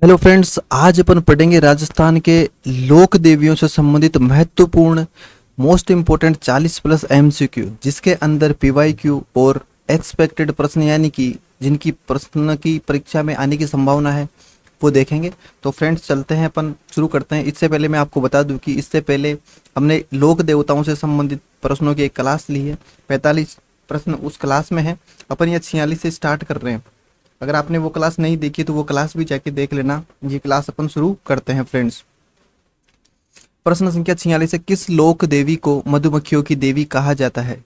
Hello friends, आज अपन पढ़ेंगे राजस्थान के लोक देवियों से संबंधित महत्वपूर्ण मोस्ट इम्पोर्टेंट 40 प्लस एमसीक्यू, जिसके अंदर पीवाईक्यू और एक्सपेक्टेड प्रश्न यानी कि जिनकी प्रश्न की परीक्षा में आने की संभावना है वो देखेंगे। तो फ्रेंड्स चलते हैं, अपन शुरू करते हैं। इससे पहले मैं आपको बता दूं कि इससे पहले हमने लोक देवताओं से संबंधित प्रश्नों की एक क्लास ली है। 45 प्रश्न उस क्लास में है। अपन ये 46 से स्टार्ट कर रहे हैं। अगर आपने वो क्लास नहीं देखी तो वो क्लास भी जाके देख लेना। ये क्लास अपन शुरू करते हैं फ्रेंड्स। प्रश्न संख्या 46 है, किस लोक देवी को मधुमक्खियों की देवी कहा जाता है?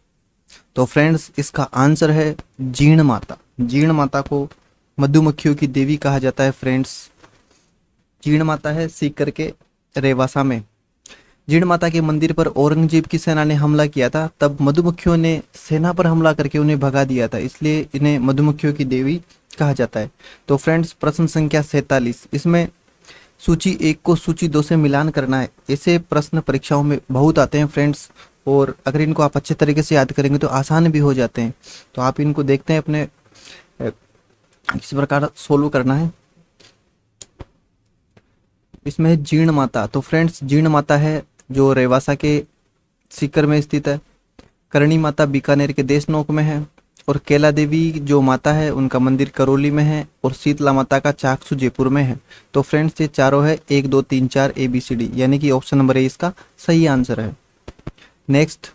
तो फ्रेंड्स इसका आंसर है जीण माता। जीण माता को मधुमक्खियों की देवी कहा जाता है फ्रेंड्स। जीण माता है सीकर के रेवासा में। जीण माता के मंदिर पर औरंगजेब की सेना ने हमला किया था, तब मधुमक्खियों ने सेना पर हमला करके उन्हें भगा दिया था, इसलिए इन्हें मधुमक्खियों की देवी कहा जाता है। तो फ्रेंड्स प्रश्न संख्या 47, इसमें सूची 1 को सूची 2 से मिलान करना है। ऐसे प्रश्न परीक्षाओं में बहुत आते हैं फ्रेंड्स, और अगर इनको आप अच्छे तरीके से याद करेंगे तो आसान भी हो जाते हैं। तो आप इनको देखते हैं अपने किस प्रकार सोल्व करना है। इसमें है जीण माता। तो फ्रेंड्स जीण माता है जो रेवासा के सीकर में स्थित है। करणी माता बीकानेर के देशनोक में है। और केला देवी जो माता है उनका मंदिर करौली में है। और शीतला माता का चाकसू जयपुर में है। तो फ्रेंड्स ये चारों है 1 2 3 4 ABCD, यानी कि ऑप्शन नंबर ए इसका सही आंसर है। नेक्स्ट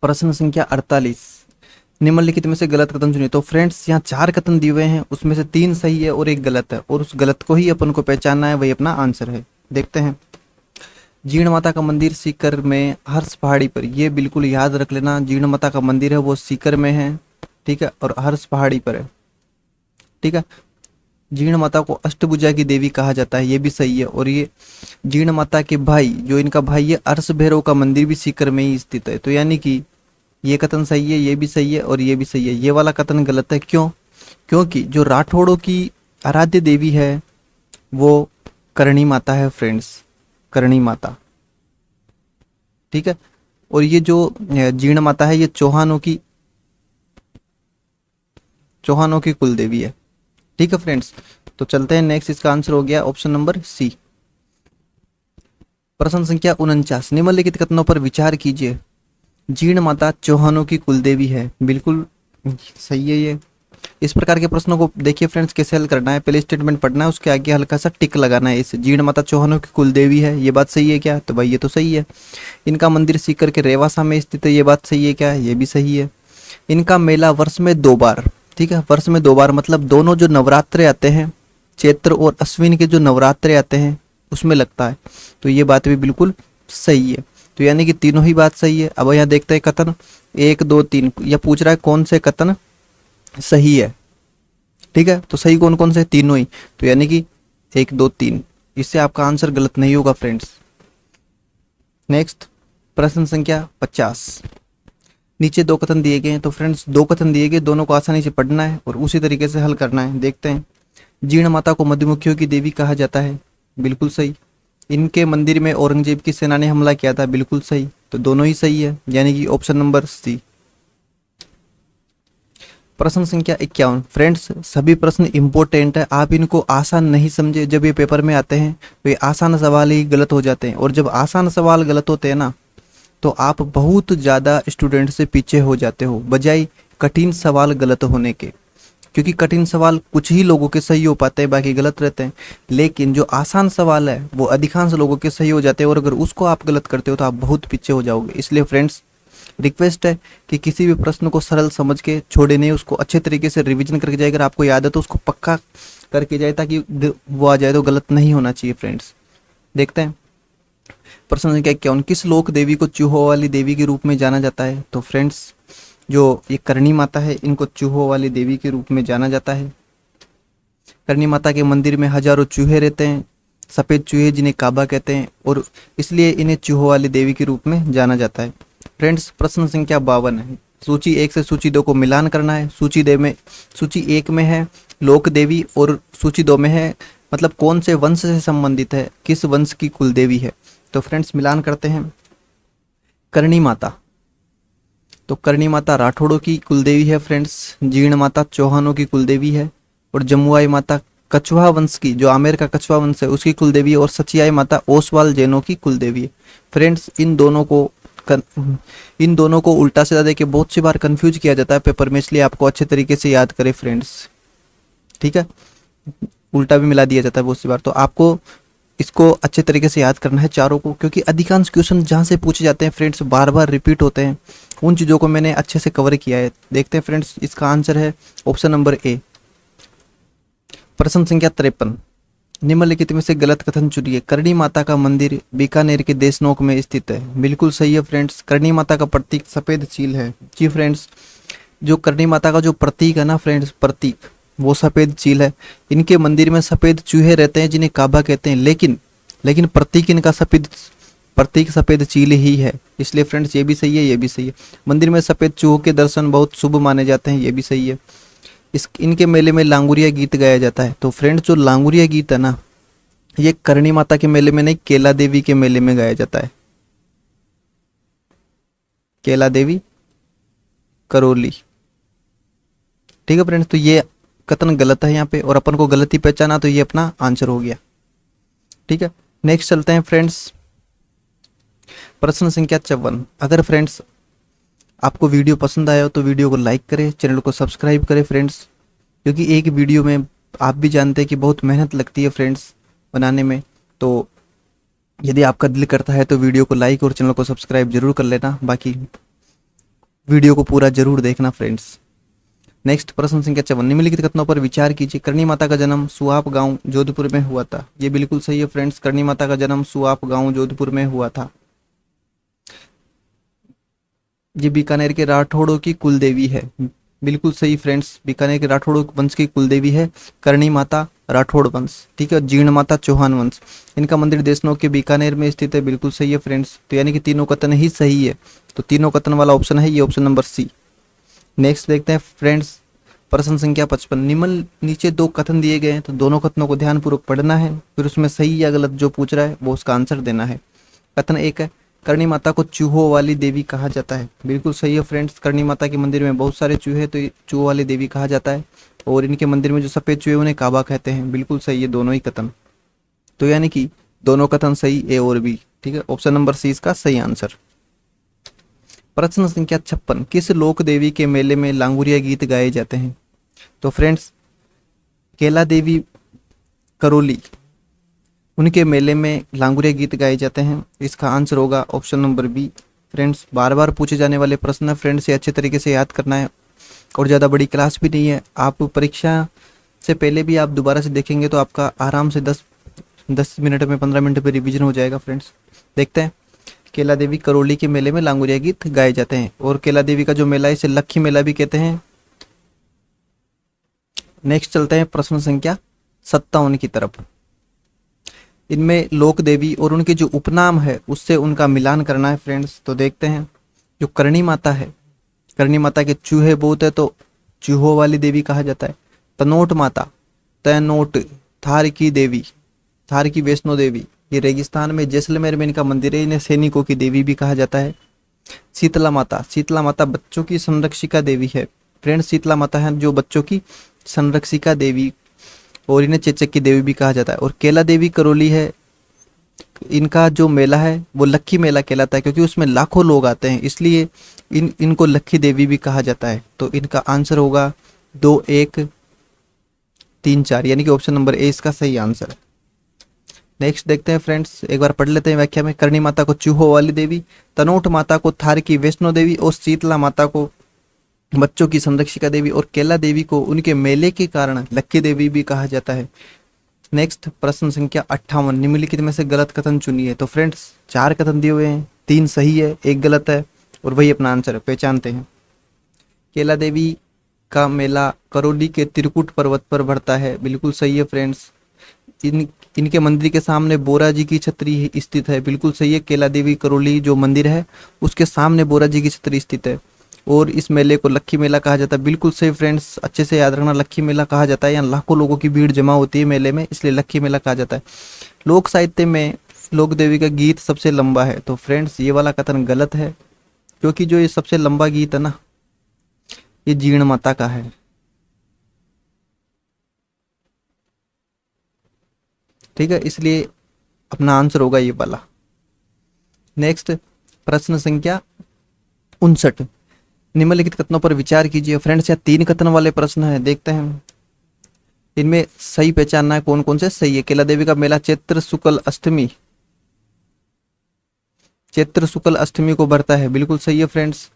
प्रश्न संख्या 48, निम्नलिखित में से गलत कथन चुनिए। तो फ्रेंड्स यहाँ 4 कथन दिए हुए हैं, उसमें से 3 सही है और 1 गलत है, और उस गलत को ही अपन को पहचानना है, वही अपना आंसर है। देखते हैं। जीण माता का मंदिर सीकर में हर्ष पहाड़ी पर, ये बिल्कुल याद रख लेना। जीण माता का मंदिर है वो सीकर में है, ठीक है, और हर्ष पहाड़ी पर है, ठीक है। जीण माता को अष्टभुजा की देवी कहा जाता है, ये भी सही है। और ये जीण माता के भाई, जो इनका भाई है अर्श भैरव का मंदिर भी सीकर में ही स्थित है। तो यानी कि ये कथन सही है, ये भी सही है और ये भी सही है। ये वाला कथन गलत है। क्यों? क्योंकि जो राठौड़ों की आराध्य देवी है वो करणी माता है फ्रेंड्स, करणी माता, ठीक है। और ये जो जीण माता है ये चौहानों की कुल देवी है, ठीक है फ्रेंड्स। तो चलते हैं नेक्स्ट। इसका आंसर हो गया ऑप्शन नंबर सी। प्रश्न संख्या 49, निम्नलिखित कथनों पर विचार कीजिए। जीण माता चौहानों की कुल देवी है, बिल्कुल सही है ये। इस प्रकार के प्रश्नों को देखिए फ्रेंड्स कैसे हल करना है। पहले स्टेटमेंट पढ़ना है, उसके आगे हल्का सा टिक लगाना है। इस जीण माता चौहानों की कुल देवी है, ये बात सही है क्या? तो भाई ये तो सही है। इनका मंदिर सीकर के रेवासा में स्थित है, ये बात सही है क्या? ये भी सही है। इनका मेला वर्ष में 2 बार, ठीक है, वर्ष में 2 बार मतलब दोनों जो नवरात्रे आते हैं, चैत्र और अश्विन के जो नवरात्रे आते हैं उसमें लगता है। तो ये बात भी बिल्कुल सही है। तो यानी कि तीनों ही बात सही है। अब यहाँ देखते हैं कथन 1 2 3, यह पूछ रहा है कौन से कथन सही है, ठीक है। तो सही कौन कौन से? तीनों ही। तो यानी कि 1 2 3, इससे आपका आंसर गलत नहीं होगा फ्रेंड्स। नेक्स्ट प्रश्न संख्या 50, नीचे 2 कथन दिए गए हैं। तो फ्रेंड्स 2 कथन दिए गए, दोनों को आसानी से पढ़ना है और उसी तरीके से हल करना है। देखते हैं। जीण माता को मधुमक्खियों की देवी कहा जाता है, बिल्कुल सही। इनके मंदिर में औरंगजेब की सेना ने हमला किया था, बिल्कुल सही। तो दोनों ही सही है, यानी कि ऑप्शन नंबर सी। प्रश्न संख्या 51, फ्रेंड्स सभी प्रश्न इंपॉर्टेंट है, आप इनको आसान नहीं समझे। जब ये पेपर में आते हैं तो ये आसान सवाल ही गलत हो जाते हैं, और जब आसान सवाल गलत होते हैं ना तो आप बहुत ज़्यादा स्टूडेंट से पीछे हो जाते हो, बजाय कठिन सवाल गलत होने के। क्योंकि कठिन सवाल कुछ ही लोगों के सही हो पाते हैं, बाकी गलत रहते हैं। लेकिन जो आसान सवाल है वो अधिकांश लोगों के सही हो जाते हैं, और अगर उसको आप गलत करते हो तो आप बहुत पीछे हो जाओगे। इसलिए फ्रेंड्स रिक्वेस्ट है कि किसी भी प्रश्न को सरल समझ के छोड़े नहीं, उसको अच्छे तरीके से रिवीजन करके जाए। अगर आपको याद है तो उसको पक्का करके जाए, ताकि वो आ जाए तो गलत नहीं होना चाहिए फ्रेंड्स। देखते हैं। प्रश्न संख्या 51, किस लोक देवी को चूहों वाली देवी के रूप में जाना जाता है? तो फ्रेंड्स जो ये करणी माता है इनको चूहों वाली देवी के रूप में जाना जाता है। करणी माता के मंदिर में हजारों चूहे रहते हैं, सफ़ेद चूहे जिन्हें काबा कहते हैं, और इसलिए इन्हें चूहों वाली देवी के रूप में जाना जाता है। फ्रेंड्स प्रश्न संख्या 52 है, सूची 1 से सूची 2 को मिलान करना है। सूची 1 में है लोक देवी, और सूची 2 में है मतलब कौन से वंश से संबंधित है, किस वंश की कुल देवी है। तो फ्रेंड्स मिलान करते हैं। करणी माता, तो करणी माता राठौड़ों की कुलदेवी है फ्रेंड्स। जीण माता चौहानों की कुलदेवी है। और जमुआई माता कछुआ वंश की, जो आमेर का कछुआ वंश है उसकी कुल देवी है, और सचियाई माता ओसवाल जैनों की कुल देवी है। फ्रेंड्स इन दोनों को उल्टा सीधा देके बहुत सी बार कंफ्यूज किया जाता है पेपर में, इसलिए आपको अच्छे तरीके से याद करें फ्रेंड्स, ठीक है। उल्टा भी मिला दिया जाता है बहुत सी बार, तो आपको इसको अच्छे तरीके से याद करना है चारों को, क्योंकि अधिकांश क्वेश्चन जहाँ से पूछे जाते हैं फ्रेंड्स बार बार रिपीट होते हैं। उन चीज़ों को मैंने अच्छे से कवर किया है। देखते हैं फ्रेंड्स, इसका आंसर है ऑप्शन नंबर ए। प्रश्न संख्या 53, निम्नलिखित में से गलत कथन चुनिए। करणी माता का मंदिर बीकानेर के देशनोक में स्थित है। बिल्कुल सही है फ्रेंड्स। करणी माता का प्रतीक सफेद चील है। जी फ्रेंड्स, जो करणी माता का जो प्रतीक है ना फ्रेंड्स, प्रतीक, वो सफेद चील है। इनके मंदिर में सफेद चूहे रहते हैं जिन्हें काबा कहते हैं, लेकिन प्रतीक इनका प्रतीक सफेद चील ही है। इसलिए फ्रेंड्स ये भी सही है, ये भी सही है। मंदिर में सफेद चूहों के दर्शन बहुत शुभ माने जाते हैं, ये भी सही है। इनके मेले में लांगुरिया गीत गाया जाता है। तो फ्रेंड्स जो लांगुरिया गीत है ना, ये करणी माता के मेले में नहीं, केला देवी के मेले में गाया जाता है। केला देवी करौली, ठीक है फ्रेंड्स। तो ये कथन गलत है यहाँ पे, और अपन को गलती पहचाना तो ये अपना आंसर हो गया, ठीक है। नेक्स्ट चलते हैं फ्रेंड्स, प्रश्न संख्या 54। अगर फ्रेंड्स आपको वीडियो पसंद आया हो तो वीडियो को लाइक करें, चैनल को सब्सक्राइब करें फ्रेंड्स, क्योंकि एक वीडियो में आप भी जानते हैं कि बहुत मेहनत लगती है फ्रेंड्स बनाने में। तो यदि आपका दिल करता है तो वीडियो को लाइक और चैनल को सब्सक्राइब जरूर कर लेना, बाकी वीडियो को पूरा जरूर देखना फ्रेंड्स। नेक्स्ट प्रश्न संख्या 54, निम्नलिखित कथनों पर विचार कीजिए। करणी माता का जन्म सुआप गांव जोधपुर में हुआ था। ये बिल्कुल सही है फ्रेंड्स। करणी माता का जन्म सुआप गांव जोधपुर में हुआ था। ये बीकानेर के राठौड़ों की कुल देवी है। बिल्कुल सही फ्रेंड्स, बीकानेर के राठौड़ों वंश की कुल देवी है करणी माता राठौड़ वंश, ठीक है। जीर्ण माता चौहान वंश। इनका मंदिर देशनोक के बीकानेर में स्थित है। बिल्कुल सही है फ्रेंड्स। तो यानी कि तीनों कथन ही सही है, तो तीनों कथन वाला ऑप्शन है ये, ऑप्शन नंबर सी। नेक्स्ट देखते हैं फ्रेंड्स, प्रश्न संख्या 55। निम्न नीचे दो कथन दिए गए हैं, तो दोनों कथनों को ध्यानपूर्वक पढ़ना है, फिर उसमें सही या गलत जो पूछ रहा है वो उसका आंसर देना है। कथन एक है, करणी माता को चूहों वाली देवी कहा जाता है। बिल्कुल सही है फ्रेंड्स। करणी माता के मंदिर में बहुत सारे चूहे, तो चूहों वाली देवी कहा जाता है, और इनके मंदिर में जो सफेद चूहे उन्हें काबा कहते हैं। बिल्कुल सही है दोनों ही कथन, तो यानी कि दोनों कथन सही, ए और बी, ठीक है। ऑप्शन नंबर सी इसका सही आंसर। प्रश्न संख्या 56, किस लोक देवी के मेले में लांगुरिया गीत गाए जाते हैं? तो फ्रेंड्स केला देवी करौली, उनके मेले में लांगुरिया गीत गाए जाते हैं। इसका आंसर होगा ऑप्शन नंबर बी। फ्रेंड्स बार बार पूछे जाने वाले प्रश्न है फ्रेंड्स, ये अच्छे तरीके से याद करना है, और ज़्यादा बड़ी क्लास भी नहीं है। आप परीक्षा से पहले भी आप दोबारा से देखेंगे तो आपका आराम से 10 मिनट में 15 मिनट में रिवीजन हो जाएगा फ्रेंड्स। देखते हैं, केला देवी करौली के मेले में लांगुरिया गीत गाए जाते हैं, और केला देवी का जो मेला है इसे लक्खी मेला भी कहते हैं। नेक्स्ट चलते हैं प्रश्न संख्या 57 की तरफ। इनमें लोक देवी और उनके जो उपनाम है उससे उनका मिलान करना है फ्रेंड्स। तो देखते हैं, जो करणी माता है, करणी माता के चूहे बहुत है तो चूहों वाली देवी कहा जाता है। तनोट माता, तैनोट, थार की देवी, थार की वैष्णो देवी, ये रेगिस्तान में जैसलमेर में इनका मंदिर है, इन्हें सैनिकों की देवी भी कहा जाता है। शीतला माता, शीतला माता बच्चों की संरक्षिका देवी है फ्रेंड्स। शीतला माता है जो बच्चों की संरक्षिका देवी, और इन्हें चेचक की देवी भी कहा जाता है। और केला देवी करौली है, इनका जो मेला है वो लक्खी मेला कहलाता है, क्योंकि उसमें लाखों लोग आते हैं, इसलिए इनको लक्खी देवी भी कहा जाता है। तो इनका आंसर होगा 2, 1, 3, 4, यानी कि ऑप्शन नंबर ए इसका सही आंसर है। नेक्स्ट देखते हैं फ्रेंड्स, एक बार पढ़ लेते हैं व्याख्या में। करणी माता को चूहों वाली देवी, तनोट माता को थार की वैष्णो देवी, और शीतला माता को बच्चों की संरक्षिका देवी, और केला देवी को उनके मेले के कारण लक्की देवी भी कहा जाता है। नेक्स्ट प्रश्न संख्या 58, निम्नलिखित में से गलत कथन चुनिए। तो फ्रेंड्स 4 कथन दिए हुए हैं, 3 सही है, 1 गलत है, और वही अपना आंसर है। पहचानते हैं, केला देवी का मेला करौली के त्रिकुट पर्वत पर बढ़ता है। बिल्कुल सही है फ्रेंड्स। इनके मंदिर के सामने बोरा जी की छतरी स्थित है। बिल्कुल सही है। केला देवी करौली जो मंदिर है उसके सामने बोरा जी की छतरी स्थित है, और इस मेले को लक्खी मेला कहा जाता है। बिल्कुल सही फ्रेंड्स, अच्छे से याद रखना, लक्खी मेला कहा जाता है। यहाँ लाखों लोगों की भीड़ जमा होती है मेले में, इसलिए लक्खी मेला कहा जाता है। लोक साहित्य में लोक देवी का गीत सबसे लंबा है। तो फ्रेंड्स ये वाला कथन गलत है, क्योंकि जो ये सबसे लंबा गीत है ना, ये जीर्ण माता का है। ठीक है, इसलिए अपना आंसर होगा ये वाला। नेक्स्ट प्रश्न संख्या 59, निम्नलिखित कथनों पर विचार कीजिए। फ्रेंड्स, यहाँ 3 कथन वाले प्रश्न है, देखते हैं इनमें सही पहचानना है कौन कौन से सही है। केला देवी का मेला चैत्र शुक्ल अष्टमी, चैत्र शुक्ल अष्टमी को भरता है, बिल्कुल सही है फ्रेंड्स।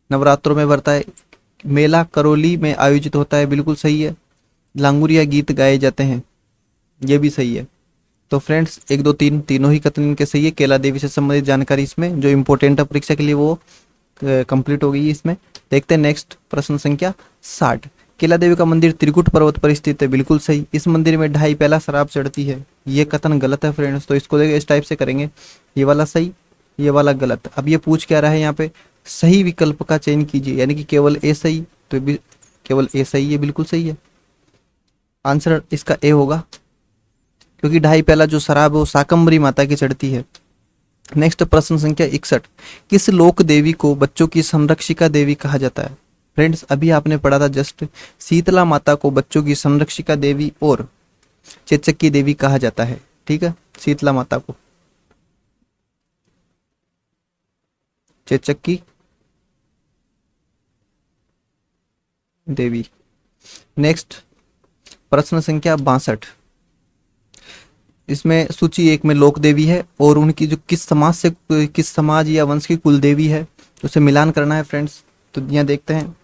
नवरात्रों में भरता है। मेला करौली में आयोजित होता है, बिल्कुल सही है। लांगुरिया गीत गाए जाते हैं, ये भी सही है। तो फ्रेंड्स 1 2 3 तीनों ही कथन इनके सही है। केला देवी से संबंधित जानकारी इसमें जो इम्पोर्टेंट है परीक्षा के लिए वो कंप्लीट हो गई इसमें। देखते हैं नेक्स्ट प्रश्न संख्या 60, केला देवी का मंदिर त्रिकुट पर्वत पर स्थित है, बिल्कुल सही। इस मंदिर में 2.5 प्याला शराब चढ़ती है, ये कथन गलत है फ्रेंड्स। तो इसको देखिए इस टाइप से करेंगे, ये वाला सही, ये वाला गलत। अब ये पूछ क्या रहा है यहाँ पे, सही विकल्प का चयन कीजिए, यानी कि केवल ए सही, तो भी केवल ए सही है, बिल्कुल सही है। आंसर इसका ए होगा, क्योंकि 2.5 प्याला जो शराब है वो शाकंभरी माता की चढ़ती है। नेक्स्ट प्रश्न संख्या 61, किस लोक देवी को बच्चों की संरक्षिका देवी कहा जाता है। फ्रेंड्स अभी आपने पढ़ा था जस्ट, शीतला माता को बच्चों की संरक्षिका देवी और चेचक देवी कहा जाता है, ठीक है। शीतला माता को चेचक देवी। नेक्स्ट प्रश्न संख्या 62, इसमें सूची 1 में लोक देवी है और उनकी जो किस समाज या वंश की कुल देवी है उसे मिलान करना है फ्रेंड्स। तो यहाँ देखते हैं,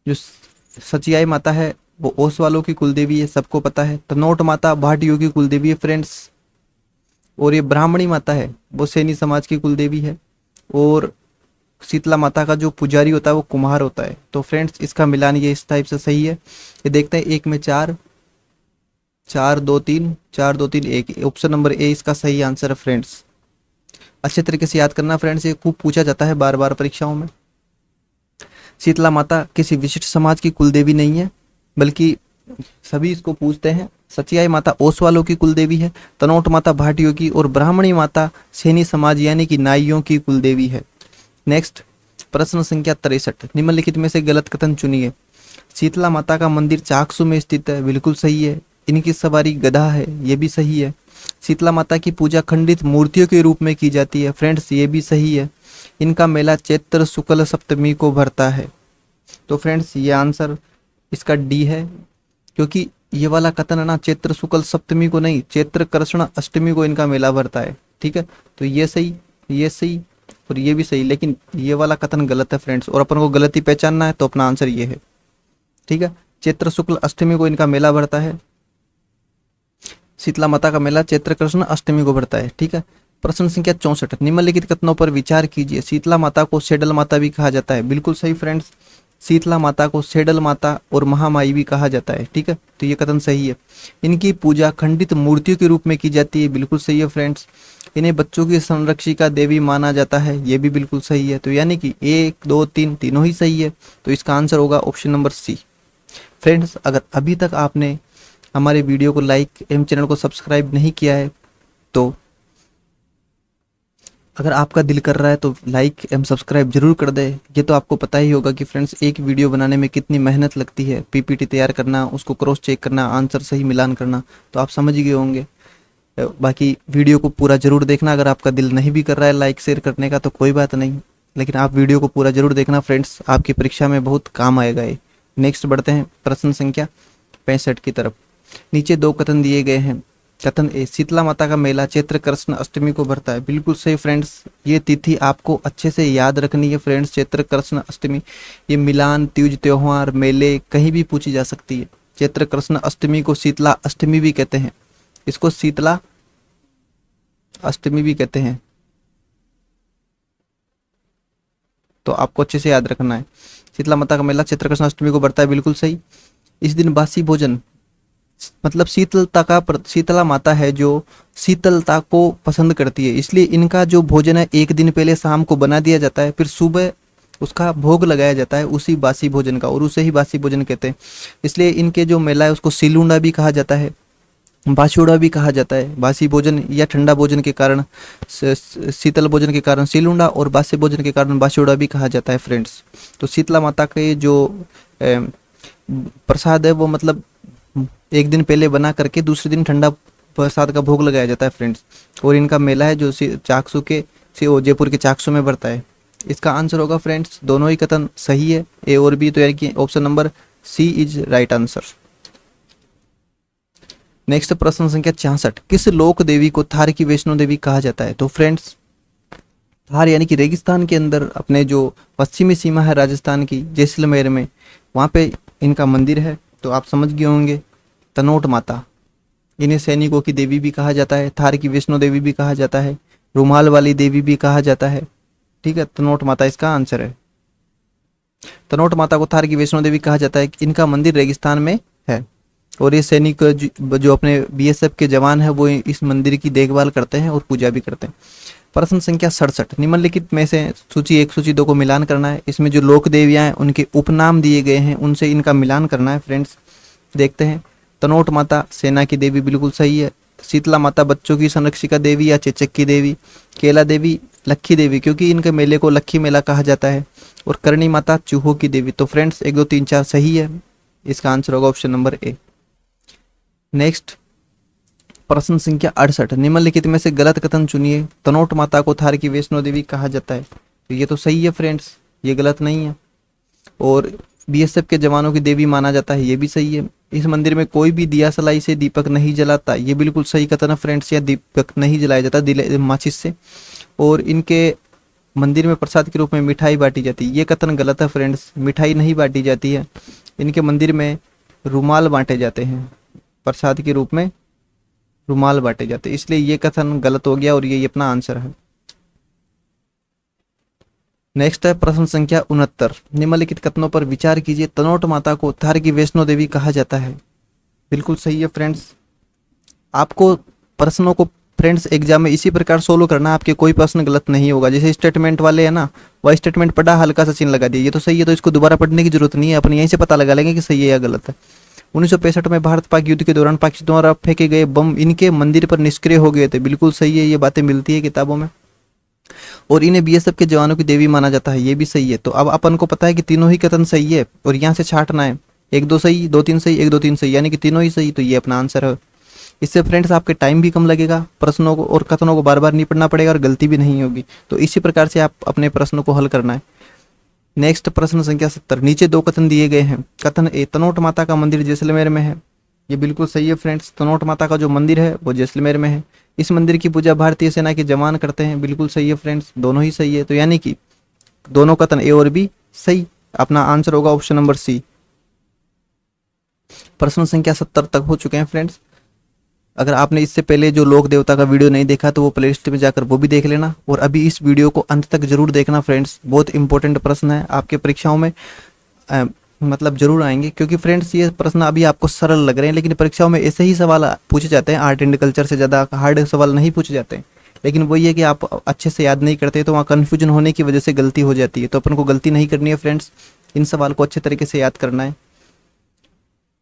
जो सचियाई माता है वो ओस वालों की कुल देवी है, सबको पता है। तनोट माता भाटियों की कुल देवी है फ्रेंड्स, और ये ब्राह्मणी माता है वो सैनी समाज की कुल देवी है, और शीतला माता का जो पुजारी होता है वो कुम्हार होता है। तो फ्रेंड्स इसका मिलान ये इस टाइप से सही है। ये देखते हैं 1 में 4 4 2 3 4 2 3 1, ऑप्शन नंबर ए इसका सही आंसर है फ्रेंड्स। अच्छे तरीके से याद करना फ्रेंड्स, ये खूब पूछा जाता है बार बार परीक्षाओं में। शीतला माता किसी विशिष्ट समाज की कुलदेवी नहीं है, बल्कि सभी इसको पूछते हैं। सचियाई माता ओस वालों की कुलदेवी है, तनोट माता भाटियों की, और ब्राह्मणी माता सैनी समाज यानी कि नाइयों की कुलदेवी है। नेक्स्ट प्रश्न संख्या 63, निम्नलिखित में से गलत कथन चुनिए। शीतला माता का मंदिर चाकसू में स्थित है, बिल्कुल सही है। इनकी सवारी गधा है, ये भी सही है। शीतला माता की पूजा खंडित मूर्तियों के रूप में की जाती है, फ्रेंड्स ये भी सही है। इनका मेला चैत्र शुक्ल सप्तमी को भरता है। तो फ्रेंड्स ये आंसर इसका डी है, क्योंकि ये वाला कथन है ना, चैत्र शुक्ल सप्तमी को नहीं, चैत्र कृष्ण अष्टमी को इनका मेला भरता है, ठीक है। तो ये सही, ये सही और ये भी सही, लेकिन ये वाला कथन गलत है फ्रेंड्स, और अपन को गलती पहचानना है तो अपना आंसर ये है, ठीक है। चैत्र शुक्ल अष्टमी को इनका मेला भरता है, शीतला माता का मेला चैत्र कृष्ण अष्टमी को भरता है, ठीक है। प्रश्न संख्या 64, निम्नलिखित कथनों पर विचार कीजिए। शीतला माता को सेडल माता भी कहा जाता है, बिल्कुल सही फ्रेंड्स। शीतला माता को सेडल माता और महामाई भी कहा जाता है, ठीक है। तो ये कथन सही है। इनकी पूजा खंडित मूर्तियों के रूप में की जाती है, बिल्कुल सही है फ्रेंड्स। इन्हें बच्चों की संरक्षिका देवी माना जाता है, ये भी बिल्कुल सही है। तो यानी कि 1 2 3 तीनों ही सही है। तो इसका आंसर होगा ऑप्शन नंबर सी। फ्रेंड्स अगर अभी तक आपने हमारे वीडियो को लाइक एवं चैनल को सब्सक्राइब नहीं किया है, तो अगर आपका दिल कर रहा है तो लाइक एवं सब्सक्राइब जरूर कर दे। ये तो आपको पता ही होगा कि फ्रेंड्स एक वीडियो बनाने में कितनी मेहनत लगती है, पीपीटी तैयार करना, उसको क्रॉस चेक करना, आंसर सही मिलान करना, तो आप समझ गए होंगे। बाकी वीडियो को पूरा जरूर देखना। अगर आपका दिल नहीं भी कर रहा है लाइक शेयर करने का तो कोई बात नहीं, लेकिन आप वीडियो को पूरा जरूर देखना फ्रेंड्स, आपकी परीक्षा में बहुत काम आएगा ये। नेक्स्ट बढ़ते हैं प्रश्न संख्या 65 की तरफ। नीचे 2 कथन दिए गए हैं। कथन ए, शीतला माता का मेला चैत्र कृष्ण अष्टमी को भरता है, बिल्कुल सही फ्रेंड्स। ये तिथि आपको अच्छे से याद रखनी है फ्रेंड्स, चैत्र कृष्ण अष्टमी। ये मिलान, तीज त्योहार, मेले कहीं भी पूछी जा सकती है। चैत्र कृष्ण अष्टमी को शीतला अष्टमी भी कहते हैं, इसको शीतला अष्टमी भी कहते हैं, तो आपको अच्छे से याद रखना है। शीतला माता का मेला चैत्र कृष्ण अष्टमी को भरता है, बिल्कुल सही। इस दिन बासी भोजन, मतलब शीतला माता है जो शीतलता को पसंद करती है, इसलिए इनका जो भोजन है 1 दिन पहले शाम को बना दिया जाता है, फिर सुबह उसका भोग लगाया जाता है उसी बासी भोजन का, और उसे ही बासी भोजन कहते हैं। इसलिए इनके जो मेला है उसको सिलुंडा भी कहा जाता है, बासियोड़ा भी कहा जाता है। बासी भोजन या ठंडा भोजन के कारण शीतल भोजन के कारण सिलुंडा, और बासी भोजन के कारण बासियोड़ा भी कहा जाता है फ्रेंड्स। तो शीतला माता के जो प्रसाद है वो मतलब 1 दिन पहले बना करके दूसरे दिन ठंडा प्रसाद का भोग लगाया जाता है फ्रेंड्स। और इनका मेला है जो चाकसू के जयपुर के चाकसू में बढ़ता है। इसका आंसर होगा फ्रेंड्स, दोनों ही कथन सही है, ए और बी, तो यानी कि option number C is right answer. Next प्रश्न संख्या 66, किस लोक देवी को थार की वैष्णो देवी कहा जाता है? तो फ्रेंड्स, थार यानी कि रेगिस्तान के अंदर अपने जो पश्चिमी सीमा है राजस्थान की, जैसलमेर में, वहाँ पे इनका मंदिर है। तो आप समझ गए होंगे, तनोट माता। इन्हें सैनिकों की देवी भी कहा जाता है, थार की वैष्णो देवी भी कहा जाता है, रुमाल वाली देवी भी कहा जाता है। ठीक है, तनोट माता इसका आंसर है। तनोट माता को थार की वैष्णो देवी कहा जाता है। इनका मंदिर रेगिस्तान में है और ये सैनिक जो अपने बीएसएफ के जवान हैं वो इस मंदिर की देखभाल करते हैं और पूजा भी करते हैं। प्रश्न संख्या 67, निम्नलिखित में से सूची 1 सूची 2 को मिलान करना है। इसमें जो लोक देवियां हैं उनके उपनाम दिए गए हैं, उनसे इनका मिलान करना है फ्रेंड्स। देखते हैं। तनोट माता सेना की देवी बिल्कुल सही है। शीतला माता बच्चों की संरक्षिका देवी या चेचक की देवी। केला देवी लक्खी देवी, क्योंकि इनके मेले को लक्खी मेला कहा जाता है। और करणी माता चूहों की देवी। तो फ्रेंड्स 1 2 3 4 सही है, इसका आंसर होगा ऑप्शन नंबर ए। नेक्स्ट प्रश्न संख्या 68, निम्नलिखित में से गलत कथन चुनिए। तनोट माता को थार की वैष्णो देवी कहा जाता है। तो ये तो सही है फ्रेंड्स, ये गलत नहीं है। और बीएसएफ के जवानों की देवी माना जाता है, ये भी सही है। इस मंदिर में कोई भी दिया सलाई से दीपक नहीं जलाता, ये बिल्कुल सही कथन है फ्रेंड्स। या दीपक नहीं जलाया जाता माचिस से। और इनके मंदिर में प्रसाद के रूप में मिठाई बांटी जाती है, ये कथन गलत है फ्रेंड्स। मिठाई नहीं बांटी जाती है, इनके मंदिर में रुमाल बांटे जाते हैं, प्रसाद के रूप में रुमाल बांटे जाते हैं, इसलिए ये कथन गलत हो गया और ये अपना आंसर है। नेक्स्ट है प्रश्न संख्या 69, निम्नलिखित कथनों पर विचार कीजिए। तनोट माता को थार की वैष्णो देवी कहा जाता है, बिल्कुल सही है फ्रेंड्स। आपको प्रश्नों को फ्रेंड्स एग्जाम में इसी प्रकार सोल्व करना, आपके कोई प्रश्न गलत नहीं होगा। जैसे स्टेटमेंट वाले है ना, वह स्टेटमेंट पढ़ा, हल्का सा चिन्ह लगा दिया, ये तो सही है, तो इसको दोबारा पढ़ने की जरूरत नहीं है, अपन यहीं से पता लगा लेंगे कि सही है या गलत है। 1965 में भारत पाक युद्ध के दौरान पाकिस्तान द्वारा फेंके गए बम इनके मंदिर पर निष्क्रिय हो गए थे, बिल्कुल सही है, ये बातें मिलती है किताबों में। और इन्हें बीएसएफ के जवानों की देवी माना जाता है, ये भी सही है। तो अब अपन को पता है कि तीनों ही कथन सही है और यहाँ से छांटना है, 1 2 सही, 2 3 सही, 1 2 3 सही, यानी कि तीनों ही सही, तो ये अपना आंसर है। इससे फ्रेंड्स आपके टाइम भी कम लगेगा, प्रश्नों को और कथनों को बार बार नहीं पढ़ना पड़ेगा और गलती भी नहीं होगी। तो इसी प्रकार से आप अपने प्रश्नों को हल करना है। नेक्स्ट प्रश्न संख्या 70, नीचे 2 कथन दिए गए हैं। कथन ए, तनोट माता का मंदिर जैसलमेर में है, ये बिल्कुल सही है फ्रेंड्स। तनोट माता का जो मंदिर है वो जैसलमेर में है। इस मंदिर की पूजा भारतीय सेना के जवान करते हैं, बिल्कुल सही है फ्रेंड्स, दोनों ही सही है। तो यानी कि दोनों कथन ए और बी सही, अपना आंसर होगा ऑप्शन नंबर सी। प्रश्न संख्या 70 तक हो चुके हैं फ्रेंड्स। अगर आपने इससे पहले जो लोक देवता का वीडियो नहीं देखा तो वो प्लेलिस्ट में जाकर वो भी देख लेना, और अभी इस वीडियो को अंत तक जरूर देखना फ्रेंड्स, बहुत इंपॉर्टेंट प्रश्न है, आपके परीक्षाओं में मतलब जरूर आएंगे। क्योंकि फ्रेंड्स ये प्रश्न अभी आपको सरल लग रहे हैं, लेकिन परीक्षाओं में ऐसे ही सवाल पूछे जाते हैं। आर्ट एंड कल्चर से ज़्यादा हार्ड सवाल नहीं पूछे जाते हैं, लेकिन वही है कि आप अच्छे से याद नहीं करते तो वहाँ कन्फ्यूजन होने की वजह से गलती हो जाती है। तो अपन को गलती नहीं करनी है फ्रेंड्स, इन सवाल को अच्छे तरीके से याद करना है।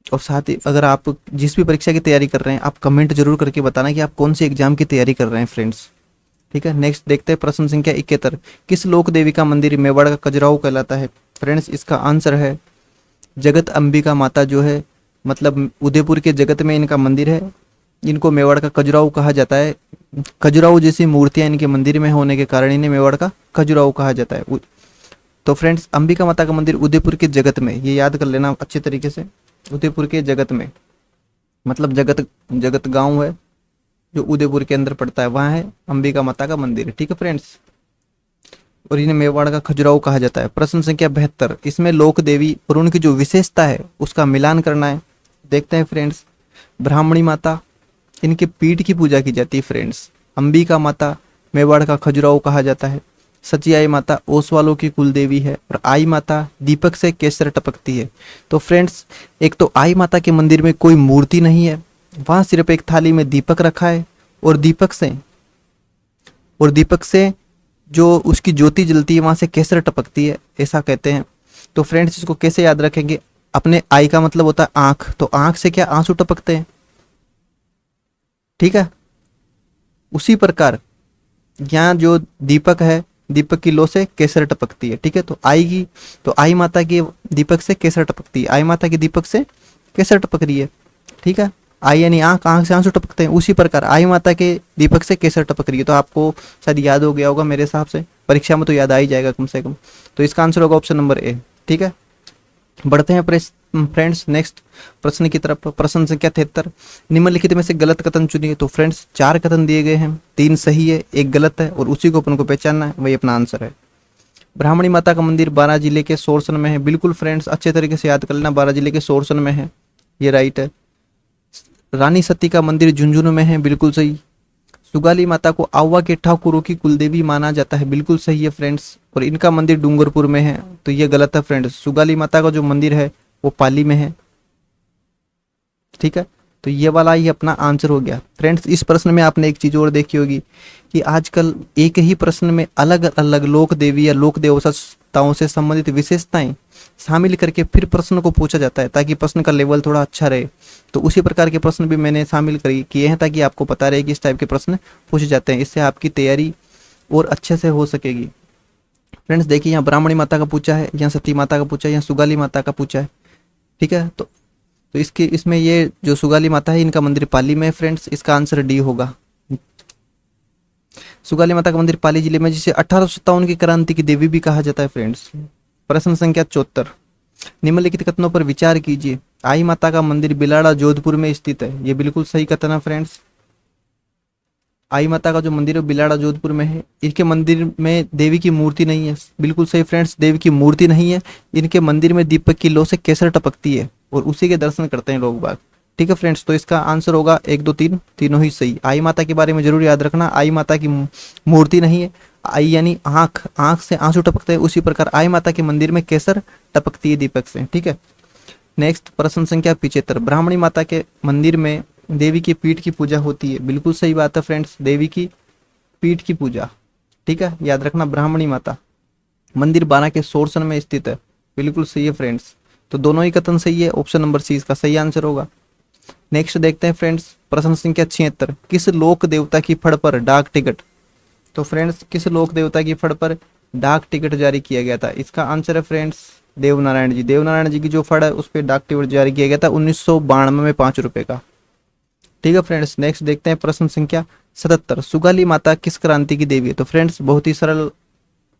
और साथ ही अगर आप जिस भी परीक्षा की तैयारी कर रहे हैं, आप कमेंट जरूर करके बताना कि आप कौन सी एग्जाम की तैयारी कर रहे हैं फ्रेंड्स। ठीक है, नेक्स्ट देखते हैं प्रश्न संख्या 71, किस लोक देवी का मंदिर मेवाड़ का खजुराहो कहलाता है? फ्रेंड्स इसका आंसर है जगत अंबिका माता, जो है मतलब उदयपुर के जगत में इनका मंदिर है। इनको मेवाड़ का खजुराहो कहा जाता है। खजुराहो जैसी मूर्तियां इनके मंदिर में होने के कारण इन्हें मेवाड़ का खजुराहो कहा जाता है। तो फ्रेंड्स अंबिका माता का मंदिर उदयपुर के जगत में, ये याद कर लेना अच्छे तरीके से, उदयपुर के जगत में, मतलब जगत गांव है जो उदयपुर के अंदर पड़ता है, वहाँ है अंबिका माता का मंदिर। ठीक है फ्रेंड्स, और इन्हें मेवाड़ का खजुराहो कहा जाता है। प्रश्न संख्या 72, इसमें लोक देवी और उनकी जो विशेषता है उसका मिलान करना है। देखते हैं फ्रेंड्स। ब्राह्मणी माता, इनके पीठ की पूजा की जाती है फ्रेंड्स। अंबिका माता मेवाड़ का खजुराहो कहा जाता है। सचियाई माता ओसवालों की कुल देवी है। और आई माता दीपक से केसर टपकती है। तो फ्रेंड्स एक तो आई माता के मंदिर में कोई मूर्ति नहीं है, वहां सिर्फ एक थाली में दीपक रखा है और दीपक से जो उसकी ज्योति जलती है वहां से केसर टपकती है, ऐसा कहते हैं। तो फ्रेंड्स इसको कैसे याद रखेंगे? अपने आई का मतलब होता है आंख, तो आंख से क्या आंसू टपकते हैं। ठीक है, उसी प्रकार यहाँ जो दीपक है, दीपक की लो से केसर टपकती है। ठीक है, तो आई माता की दीपक से केसर टपकती है, आई माता की दीपक से केसर टपक रही है। ठीक है, आई यानी आंख, आंख से आंसू टपकते हैं, उसी प्रकार आई माता के दीपक से केसर टपक रही है। तो आपको शायद याद हो गया होगा, मेरे हिसाब से परीक्षा में तो याद आ ही जाएगा कम से कम। तो इसका आंसर होगा ऑप्शन नंबर ए। ठीक है, बढ़ते हैं फ्रेंड्स नेक्स्ट प्रश्न की तरफ। प्रश्न संख्या 73, निम्नलिखित में से गलत कथन चुनिए। तो फ्रेंड्स 4 कथन दिए गए हैं, 3 सही है, 1 गलत है, और उसी को अपन को पहचानना है, वही अपना आंसर है। ब्राह्मणी माता का मंदिर बारां जिले के सोरसन में है। बिल्कुल फ्रेंड्स, अच्छे तरीके से याद कर लेना, बारां जिले के सोरसन में है, ये राइट है। रानी सती का मंदिर झुंझुनू में है, बिल्कुल सही। सुगाली माता को आवा के ठाकुरों की कुलदेवी माना जाता है, बिल्कुल सही है फ्रेंड्स, और इनका मंदिर डूंगरपुर में है, तो ये गलत है फ्रेंड्स। सुगाली माता का जो मंदिर है वो पाली में है। ठीक है, तो ये वाला ही अपना आंसर हो गया फ्रेंड्स। इस प्रश्न में आपने एक चीज और देखी होगी कि आजकल एक ही प्रश्न में अलग अलग लोक देवी या लोक देवताओं से संबंधित विशेषताएं शामिल करके फिर प्रश्न को पूछा जाता है, ताकि प्रश्न का लेवल थोड़ा अच्छा रहे। तो उसी प्रकार के प्रश्न भी मैंने शामिल किए हैं, ताकि आपको पता रहे कि इस टाइप के प्रश्न पूछे जाते हैं। इससे आपकी तैयारी और अच्छे से हो सकेगी। फ्रेंड्स देखिए, यहाँ ब्राह्मणी माता का पूछा है, यहाँ सती माता का पूछा है, यहाँ सुगाली माता का पूछा है। ठीक है, तो इसमें ये जो सुगाली माता है, इनका मंदिर पाली में है फ्रेंड्स, इसका आंसर डी होगा। सुगाली माता का मंदिर पाली जिले में, जिसे 1857 की क्रांति की देवी भी कहा जाता है फ्रेंड्स। प्रश्न संख्या 74, निम्नलिखित कथनों पर विचार कीजिए। आई माता का मंदिर बिलाड़ा जोधपुर में स्थित है, ये बिल्कुल सही कथन है फ्रेंड्स। आई माता का जो मंदिर है बिलाड़ा जोधपुर में है। इनके मंदिर में देवी की मूर्ति नहीं है, बिल्कुल सही फ्रेंड्स, देवी की मूर्ति नहीं है। इनके मंदिर में दीपक की लौ से केसर टपकती है, और उसी के दर्शन करते हैं लोग बाग। ठीक है फ्रेंड्स, तो इसका आंसर होगा 1 2 3, तीनों ही सही। आई माता के बारे में जरूर याद रखना, आई माता की मूर्ति नहीं है। आई यानी आंख, आंख से आंसू टपकते हैं, उसी प्रकार आई माता के मंदिर में केसर टपकती है दीपक से। ठीक है, नेक्स्ट प्रश्न संख्या 75, ब्राह्मणी माता के मंदिर में देवी की पीठ की पूजा होती है। बिल्कुल सही बात है फ्रेंड्स, देवी की पीठ की पूजा। ठीक है, याद रखना, ब्राह्मणी माता मंदिर बारा के सोरसन में स्थित है, बिल्कुल सही है फ्रेंड्स। तो दोनों ही कथन सही है, ऑप्शन नंबर सी इसका सही आंसर होगा। नेक्स्ट देखते हैं फ्रेंड्स, प्रश्न संख्या 76, किस लोक देवता की फड़ पर डाक टिकट। तो फ्रेंड्स, किस लोक देवता की फड़ पर डाक टिकट जारी किया गया था? इसका आंसर है फ्रेंड्स देवनारायण जी। देवनारायण जी की जो फड़ है उस पर डाक टिकट जारी किया गया था 1992 में 5 रुपए का। ठीक है फ्रेंड्स, नेक्स्ट देखते हैं प्रश्न संख्या 77, सुगाली माता किस क्रांति की देवी है? तो फ्रेंड्स बहुत ही सरल,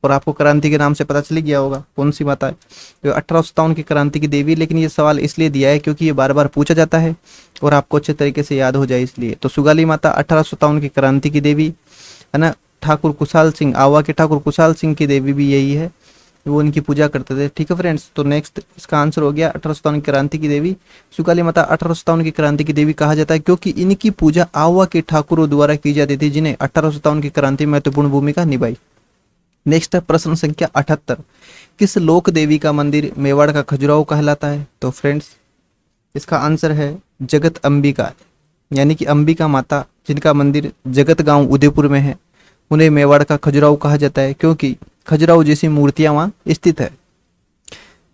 और आपको क्रांति के नाम से पता चल गया होगा कौन सी माता है। तो 1857 की क्रांति की देवी, लेकिन ये सवाल इसलिए दिया है क्योंकि ये बार बार पूछा जाता है और आपको अच्छे तरीके से याद हो जाए इसलिए। तो सुगाली माता 1857 की क्रांति की देवी है ना। ठाकुर कुशाल सिंह, आवा के ठाकुर कुशाल सिंह की देवी भी यही है, वो इनकी पूजा करते थे। ठीक है फ्रेंड्स, तो नेक्स्ट इसका आंसर हो गया 1857 की क्रांति की देवी। सुगाली माता 1857 की क्रांति की देवी कहा जाता है क्योंकि इनकी पूजा आवा के ठाकुरों द्वारा की जाती थी, जिन्हें 1857 की क्रांति में महत्वपूर्ण भूमिका निभाई। नेक्स्ट है प्रश्न संख्या 78, किस लोक देवी का मंदिर मेवाड़ का खजुराहो कहलाता है? तो फ्रेंड्स इसका आंसर है जगत अंबिका, यानी कि अंबिका माता, जिनका मंदिर जगत गांव उदयपुर में है, उन्हें मेवाड़ का खजुराहो कहा जाता है क्योंकि खजुराहो जैसी मूर्तियां वहां स्थित है।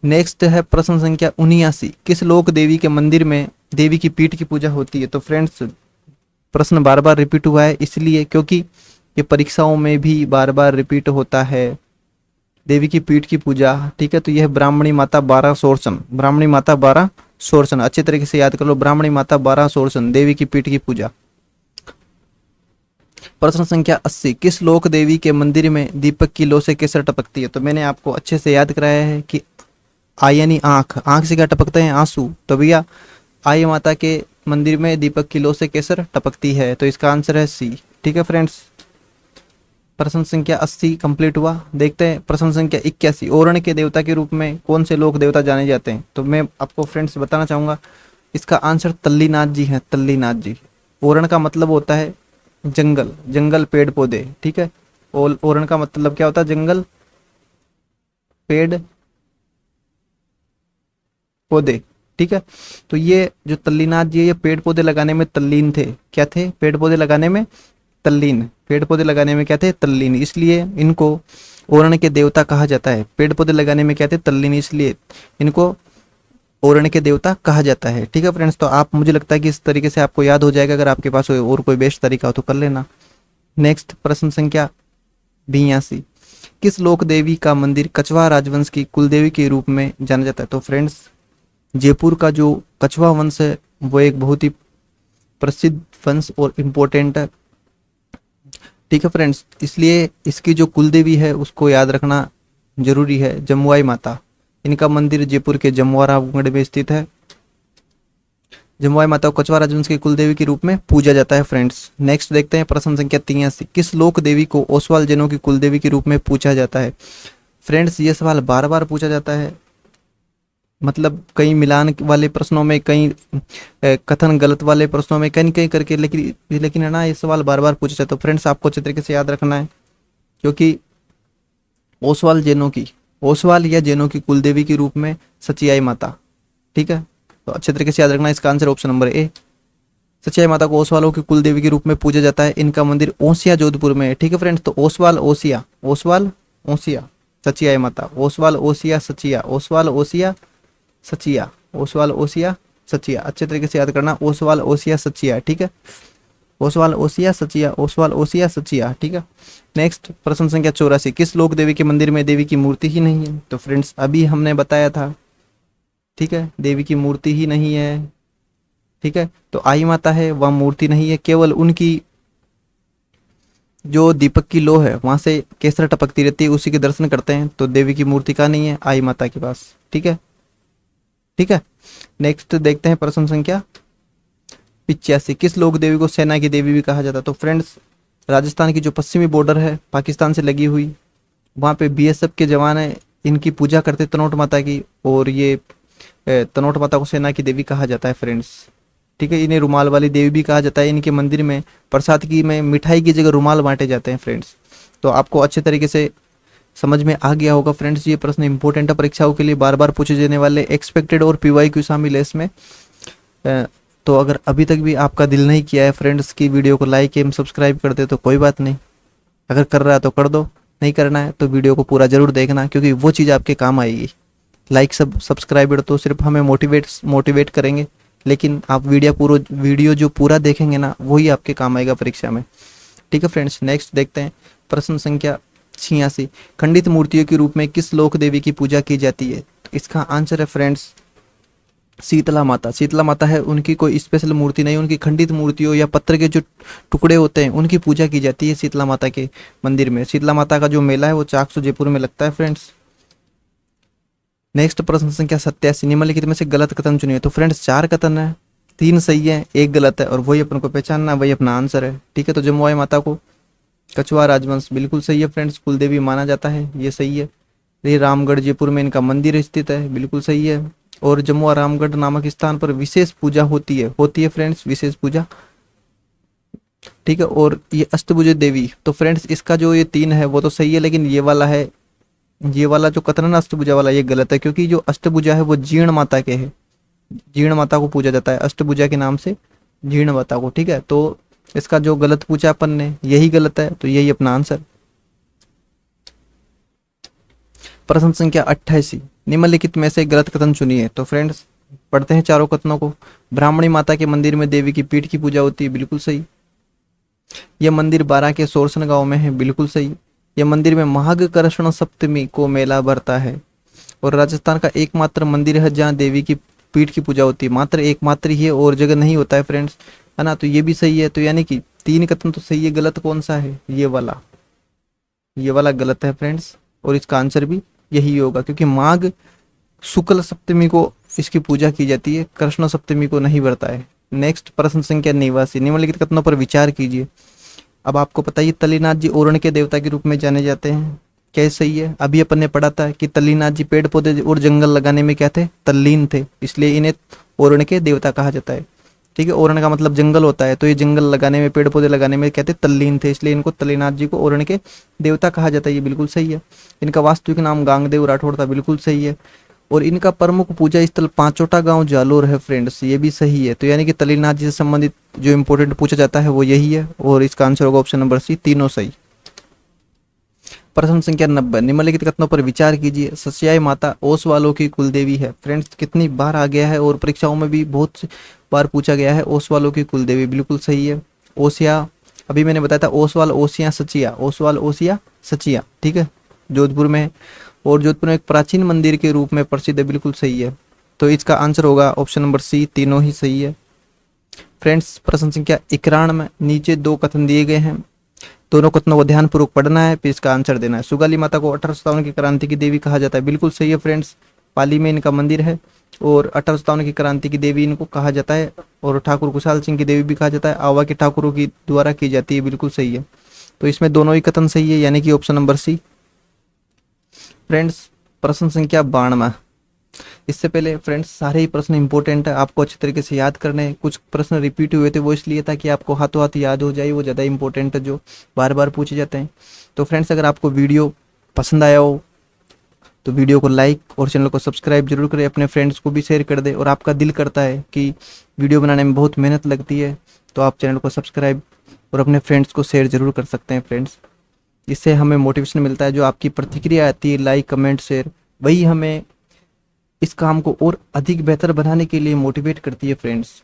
नेक्स्ट है प्रश्न संख्या 79, किस लोक देवी के मंदिर में देवी की पीठ की पूजा होती है? तो फ्रेंड्स प्रश्न बार बार रिपीट हुआ है इसलिए क्योंकि ये परीक्षाओं में भी बार बार रिपीट होता है, देवी की पीठ की पूजा। ठीक है, तो यह ब्राह्मणी माता 12 सोरसन, ब्राह्मणी माता 12 सोरसन, अच्छे तरीके से याद कर लो, ब्राह्मणी माता 12 सोरसन, देवी की पीठ की पूजा। प्रश्न संख्या 80, किस लोक देवी के मंदिर में दीपक की लौ से केसर टपकती है? तो मैंने आपको अच्छे से याद कराया है कि आई यानी आंख, आंख से क्या टपकते हैं? आंसू। तो भैया आई माता के मंदिर में दीपक की लौ से केसर टपकती है, तो इसका आंसर है सी। ठीक है फ्रेंड्स, प्रश्न संख्या 80 कंप्लीट हुआ। देखते हैं प्रश्न संख्या 81, ओरण के देवता के रूप में कौन से लोक देवता जाने जाते हैं? तो मैं आपको फ्रेंड्स बताना चाहूंगा, इसका आंसर तल्लीनाथ जी है, तल्लीनाथ जी। ओरण का मतलब होता है जंगल, जंगल पेड़ पौधे। ठीक है, ओरण का मतलब क्या होता है? जंगल पेड़ पौधे। ठीक है, तो ये जो तल्लीनाथ जी है ये पेड़ पौधे लगाने में तल्लीन थे। क्या थे? पेड़ पौधे लगाने में तल्लीन, पेड़ पौधे लगाने में क्या थे? तल्लीन, इसलिए इनको ओरण के देवता कहा जाता है। पेड़ पौधे लगाने में क्या थे? तल्लीन, इसलिए इनको ओरण के देवता कहा जाता है। ठीक है फ्रेंड्स, तो आप, मुझे लगता है कि इस तरीके से आपको याद हो जाएगा। अगर आपके पास और कोई बेस्ट तरीका हो तो कर लेना। नेक्स्ट प्रश्न संख्या 82, किस लोक देवी का मंदिर कछवा राजवंश की कुलदेवी के रूप में जाना जाता है? तो फ्रेंड्स जयपुर का जो कछवा वंश है वो एक बहुत ही प्रसिद्ध वंश और इम्पोर्टेंट है। ठीक है फ्रेंड्स, इसलिए इसकी जो कुल देवी है उसको याद रखना जरूरी है, जमुआई माता। इनका मंदिर जयपुर के जमुआ रामगढ़ में स्थित है। जमुआई माता को कछवारा राजवंश की कुल देवी के रूप में पूजा जाता है फ्रेंड्स। नेक्स्ट देखते हैं प्रश्न संख्या 83, किस लोक देवी को ओसवाल जैनों की कुल देवी के रूप में पूछा जाता है। फ्रेंड्स ये सवाल बार बार पूछा जाता है, मतलब कई मिलान वाले प्रश्नों में, कई कथन गलत वाले प्रश्नों में, कहीं कहीं करके, लेकिन है ना, ये सवाल बार बार पूछा जाता है। तो फ्रेंड्स आपको अच्छे तरीके से याद रखना है, क्योंकि ओसवाल या जैनों की कुल देवी के रूप में सचियाई माता। ठीक है, तो अच्छे तरीके से याद रखना। इसका answer option number A, Sachiyai माता को ओसवालों की कुल देवी के रूप में पूजा जाता है। इनका मंदिर ओसिया जोधपुर में है। ठीक है फ्रेंड्स, तो ओसवाल ओसिया सचियाई माता, ओसवाल ओसिया सचिया, ओसवाल ओसिया सचिया, ओसवाल ओसिया सचिया, अच्छे तरीके से याद करना, ओसवाल ओसिया सचिया। ठीक है, ओसवाल ओसिया सचिया, ओसवाल ओसिया सचिया। ठीक है, नेक्स्ट प्रश्न संख्या 84, किस लोक देवी के मंदिर में देवी की मूर्ति ही नहीं है। तो फ्रेंड्स अभी हमने बताया था, ठीक है, देवी की मूर्ति ही नहीं है। ठीक है, तो आई माता है, वह मूर्ति नहीं है, केवल उनकी जो दीपक की लो है वहां से केसर टपकती रहती है, उसी के दर्शन करते हैं। तो देवी की मूर्ति का नहीं है, आई माता के पास। ठीक है, ठीक है, नेक्स्ट देखते हैं प्रश्न संख्या 85, किस लोक देवी को सेना की देवी भी कहा जाता है। तो फ्रेंड्स राजस्थान की जो पश्चिमी बॉर्डर है पाकिस्तान से लगी हुई, वहाँ पे बीएसएफ के जवान है, इनकी पूजा करते तनोट माता की, और ये तनोट माता को सेना की देवी कहा जाता है फ्रेंड्स। ठीक है, इन्हें रुमाल वाली देवी भी कहा जाता है। इनके मंदिर में प्रसाद की में मिठाई की जगह रुमाल बांटे जाते हैं फ्रेंड्स। तो आपको अच्छे तरीके से समझ में आ गया होगा फ्रेंड्स। ये प्रश्न इंपॉर्टेंट है, परीक्षाओं के लिए बार बार पूछे जाने वाले, एक्सपेक्टेड और पीवाईक्यू शामिल है इसमें। तो अगर अभी तक भी आपका दिल नहीं किया है फ्रेंड्स की वीडियो को लाइक एवं सब्सक्राइब कर दे तो कोई बात नहीं, अगर कर रहा है तो कर दो, नहीं करना है तो वीडियो को पूरा जरूर देखना, क्योंकि वो चीज़ आपके काम आएगी। लाइक सब्सक्राइबर तो सिर्फ हमें मोटिवेट करेंगे, लेकिन आप वीडियो जो पूरा देखेंगे ना, वही आपके काम आएगा परीक्षा में। ठीक है फ्रेंड्स, नेक्स्ट देखते हैं प्रश्न संख्या 86, खंडित मूर्तियों के रूप में किस लोक देवी की पूजा की जाती है। तो इसका आंसर है फ्रेंड्स शीतला माता। शीतला माता है, उनकी कोई स्पेशल मूर्ति नहीं, उनकी खंडित मूर्तियों या पत्थर के जो टुकड़े होते हैं उनकी पूजा की जाती है शीतला माता के मंदिर में। शीतला माता का जो मेला है वो चाकसू जयपुर में लगता है फ्रेंड्स। नेक्स्ट प्रश्न संख्या 87, निम्नलिखित में से गलत कथन चुनिए। तो फ्रेंड्स 4 कथन है, 3 सही है, 1 गलत है, और वही अपन को पहचानना, वही अपना आंसर है। ठीक है, तो जमुआई माता को कछुआ राजवंश बिल्कुल सही है फ्रेंड्स, कुल देवी माना जाता है, ये सही है। ये रामगढ़ जयपुर में इनका मंदिर स्थित है, बिल्कुल सही है। और जमुआ रामगढ़ नामक स्थान पर विशेष पूजा होती है फ्रेंड्स, विशेष पूजा। ठीक है, और ये अष्टभुज देवी, तो फ्रेंड्स इसका जो ये 3 है वो तो सही है, लेकिन ये वाला है, ये वाला जो कथन है ना अष्टभुजा वाला, ये गलत है, क्योंकि जो अष्टभुजा है वो जीर्ण माता के है, जीर्ण माता को पूजा जाता है अष्टभुजा के नाम से, जीर्ण माता को। ठीक है, तो इसका जो गलत पूछा अपन ने यही गलत है, तो यही अपना आंसर। प्रश्न संख्या 88, निम्नलिखित में से गलत कथन चुनिए। तो फ्रेंड्स पढ़ते हैं चारों कथनों को। ब्राह्मणी माता के मंदिर में देवी की पीठ की पूजा होती है, बिल्कुल सही। यह मंदिर बारा के सोरसन गांव में है, बिल्कुल सही। यह मंदिर में माघ कृष्ण सप्तमी को मेला भरता है। और राजस्थान का एकमात्र मंदिर है जहाँ देवी की पीठ की पूजा होती है, मात्र एकमात्र ही है, और जगह नहीं होता है फ्रेंड्स, है ना। तो ये भी सही है, तो यानी कि 3 कथन तो सही है, गलत कौन सा है, ये वाला गलत है फ्रेंड्स, और इसका आंसर भी यही होगा, क्योंकि माघ शुक्ल सप्तमी को इसकी पूजा की जाती है, कृष्ण सप्तमी को नहीं बरता है। नेक्स्ट प्रश्न संख्या 89, निम्नलिखित कथनों पर विचार कीजिए। अब आपको पता ही तल्लीनाथ जी ओरण के देवता के रूप में जाने जाते हैं, क्या सही है। अभी अपन ने पढ़ा था कि तल्लीनाथ जी पेड़ पौधे और जंगल लगाने में क्या थे, तल्लीन थे, इसलिए इन्हें ओरण के देवता कहा जाता है। ठीक है, ओरण का मतलब जंगल होता है, तो ये जंगल लगाने में, पेड़ पौधे लगाने में कहते तल्लीन थे, इसलिए इनको तल्लीनाथ जी को ओरण के देवता कहा जाता है, ये बिल्कुल सही है। इनका वास्तविक नाम गांगदेव राठौड़ था, बिल्कुल सही है। और इनका प्रमुख पूजा स्थल पांचोटा गांव जालोर है फ्रेंड्स, ये भी सही है। तो यानी कि तल्लीनाथ जी से संबंधित जो इंपॉर्टेंट पूछा जाता है वो यही है, और इसका आंसर होगा ऑप्शन नंबर सी, तीनों सही। प्रश्न संख्या 90, निम्नलिखित कथनों पर विचार कीजिए। सचियाई माता ओसवालों की कुलदेवी है। फ्रेंड्स कितनी बार आ गया है, और परीक्षाओं में भी बहुत बार पूछा गया है, ओसवालों की कुलदेवी, बिल्कुल सही है। ओसिया, अभी मैंने बताया था ओसवाल ओसिया सचिया, ओसवाल ओसिया सचिया, ठीक है, जोधपुर में है, और जोधपुर में एक प्राचीन मंदिर के रूप में प्रसिद्ध है, बिल्कुल सही है। तो इसका आंसर होगा ऑप्शन नंबर सी, तीनों ही सही है। फ्रेंड्स प्रश्न संख्या 91 में नीचे 2 कथन दिए गए हैं, दोनों कथनों को ध्यानपूर्वक पढ़ना है, फिर इसका आंसर देना है। सुगाली माता को 1857 की क्रांति की देवी कहा जाता है, बिल्कुल सही है फ्रेंड्स। पाली में इनका मंदिर है और 1857 की क्रांति की देवी इनको कहा जाता है। और ठाकुर कुशाल सिंह की देवी भी कहा जाता है, आवा के ठाकुरों की द्वारा की जाती है, बिल्कुल सही है। तो इसमें दोनों ही कथन सही है, यानी कि ऑप्शन नंबर सी। फ्रेंड्स प्रश्न संख्या 92। इससे पहले फ्रेंड्स सारे ही प्रश्न इंपॉर्टेंट है, आपको अच्छे तरीके से याद करने हैं। कुछ प्रश्न रिपीट हुए थे, वो इसलिए था कि आपको हाथों हाथ याद हो जाए, वो ज़्यादा इंपॉर्टेंट है जो बार बार पूछे जाते हैं। तो फ्रेंड्स अगर आपको वीडियो पसंद आया हो तो वीडियो को लाइक और चैनल को सब्सक्राइब जरूर करें, अपने फ्रेंड्स को भी शेयर कर दें। और आपका दिल करता है कि वीडियो बनाने में बहुत मेहनत लगती है, तो आप चैनल को सब्सक्राइब और अपने फ्रेंड्स को शेयर जरूर कर सकते हैं फ्रेंड्स। इससे हमें मोटिवेशन मिलता है, जो आपकी प्रतिक्रिया आती है, लाइक कमेंट शेयर, वही हमें इस काम को और अधिक बेहतर बनाने के लिए मोटिवेट करती है फ्रेंड्स।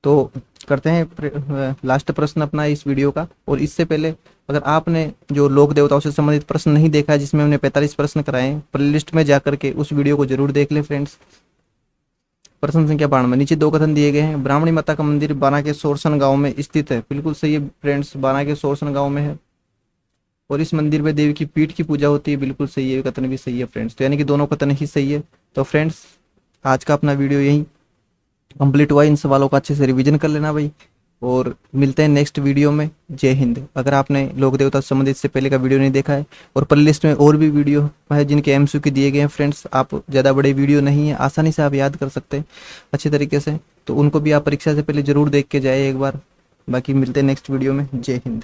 तो करते हैं लास्ट प्रश्न अपना इस वीडियो का। और इससे पहले अगर आपने जो लोक देवताओं से संबंधित प्रश्न नहीं देखा है, जिसमें हमने 45 प्रश्न कराए हैं, प्लेलिस्ट में जाकर के उस वीडियो को जरूर देख लें फ्रेंड्स। प्रश्न संख्या 92, नीचे 2 कथन दिए गए हैं। ब्राह्मणी माता का मंदिर बाना के सोरसन गांव में स्थित है, बिल्कुल सही है फ्रेंड्स, बाना के सोरसन गांव में है। और इस मंदिर में देवी की पीठ की पूजा होती है, बिल्कुल सही है, कथन भी सही है फ्रेंड्स। तो यानी कि दोनों कथन ही सही है। तो फ्रेंड्स आज का अपना वीडियो यहीं कंप्लीट हुआ, इन सवालों का अच्छे से रिवीजन कर लेना भाई, और मिलते हैं नेक्स्ट वीडियो में। जय हिंद। अगर आपने लोक देवता से संबंधित से पहले का वीडियो नहीं देखा है, और प्लेलिस्ट में और भी वीडियो है जिनके एमसीक्यू दिए गए हैं फ्रेंड्स, आप ज़्यादा बड़े वीडियो नहीं है, आसानी से आप याद कर सकते हैं अच्छे तरीके से, तो उनको भी आप परीक्षा से पहले जरूर देख के जाए एक बार। बाकी मिलते हैं नेक्स्ट वीडियो में। जय हिंद।